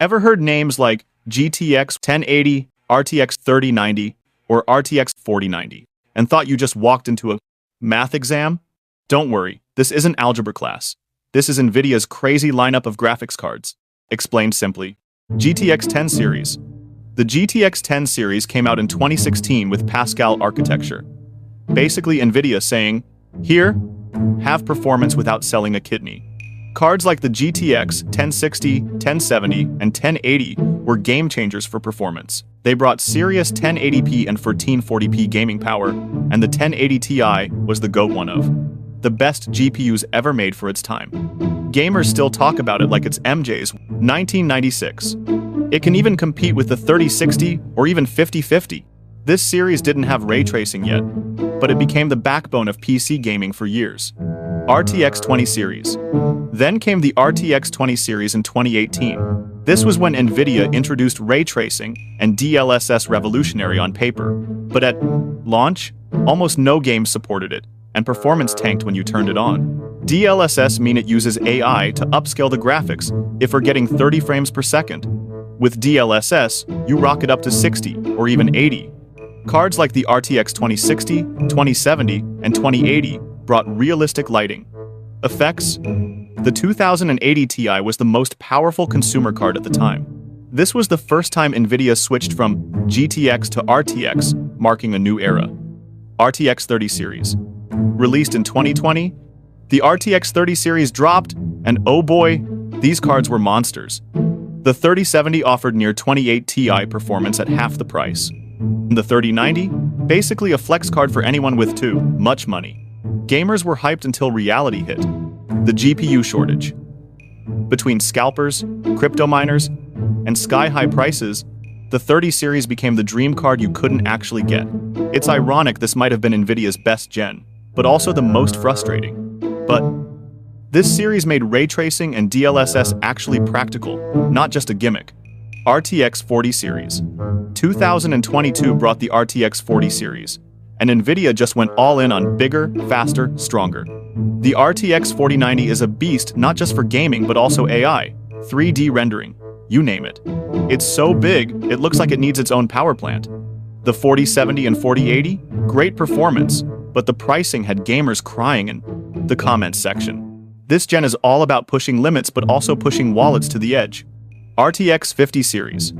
Ever heard names like GTX 1080, RTX 3090, or RTX 4090, and thought you just walked into a math exam? Don't worry, this isn't algebra class. This is Nvidia's crazy lineup of graphics cards. Explained simply. GTX 10 series. The GTX 10 series came out in 2016 with Pascal architecture. Basically Nvidia saying, here, have performance without selling a kidney. Cards like the GTX 1060, 1070, and 1080 were game changers for performance. They brought serious 1080p and 1440p gaming power, and the 1080 Ti was the GOAT one of the best GPUs ever made for its time. Gamers still talk about it like it's MJ's 1996. It can even compete with the 3060 or even 5050. This series didn't have ray tracing yet, but it became the backbone of PC gaming for years. RTX 20 series. Then came the RTX 20 series in 2018. This was when Nvidia introduced ray tracing and DLSS revolutionary on paper. But at launch, almost no games supported it, and performance tanked when you turned it on. DLSS mean it uses AI to upscale the graphics if we're getting 30 frames per second. With DLSS, you rock it up to 60 or even 80. Cards like the RTX 2060, 2070, and 2080 brought realistic lighting. Effects? The 2080 Ti was the most powerful consumer card at the time. This was the first time Nvidia switched from GTX to RTX, marking a new era. RTX 30 series. Released in 2020, the RTX 30 series dropped, and oh boy, these cards were monsters. The 3070 offered near 28 Ti performance at half the price. The 3090? Basically a flex card for anyone with too much money. Gamers were hyped until reality hit. The GPU shortage. Between scalpers, crypto miners, and sky-high prices, the 30 series became the dream card you couldn't actually get. It's ironic this might have been Nvidia's best gen, but also the most frustrating. But this series made ray tracing and DLSS actually practical, not just a gimmick. RTX 40 series. 2022 brought the RTX 40 series, and Nvidia just went all in on bigger, faster, stronger. The RTX 4090 is a beast not just for gaming but also AI, 3D rendering, you name it. It's so big, it looks like it needs its own power plant. The 4070 and 4080? Great performance, but the pricing had gamers crying in the comments section. This gen is all about pushing limits but also pushing wallets to the edge. RTX 50 series.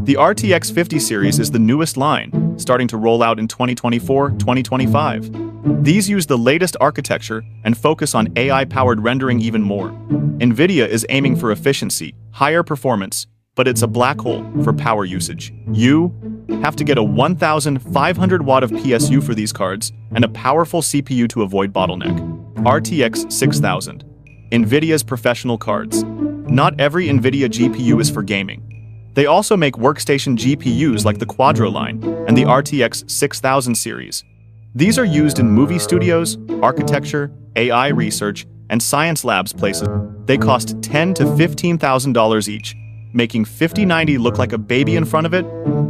The RTX 50 series is the newest line, starting to roll out in 2024-2025. These use the latest architecture and focus on AI-powered rendering even more. Nvidia is aiming for efficiency, higher performance, but it's a black hole for power usage. You have to get a 1,500 watt of PSU for these cards and a powerful CPU to avoid bottleneck. RTX 6000. Nvidia's professional cards. Not every Nvidia GPU is for gaming. They also make workstation GPUs like the Quadro line and the RTX 6000 series. These are used in movie studios, architecture, AI research, and science labs places. They cost $10,000 to $15,000 each, making 5090 look like a baby in front of it,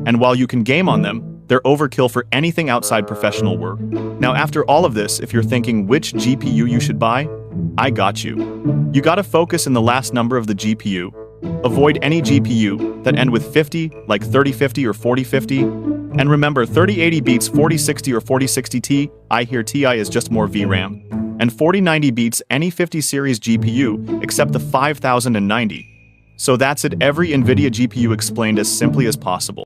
and while you can game on them, they're overkill for anything outside professional work. Now after all of this, if you're thinking which GPU you should buy, I got you. You gotta focus in the last number of the GPU. Avoid any GPU that end with 50, like 3050 or 4050. And remember, 3080 beats 4060 or 4060 Ti. I hear Ti is just more VRAM. And 4090 beats any 50 series GPU except the 5090. So that's it, every Nvidia GPU explained as simply as possible.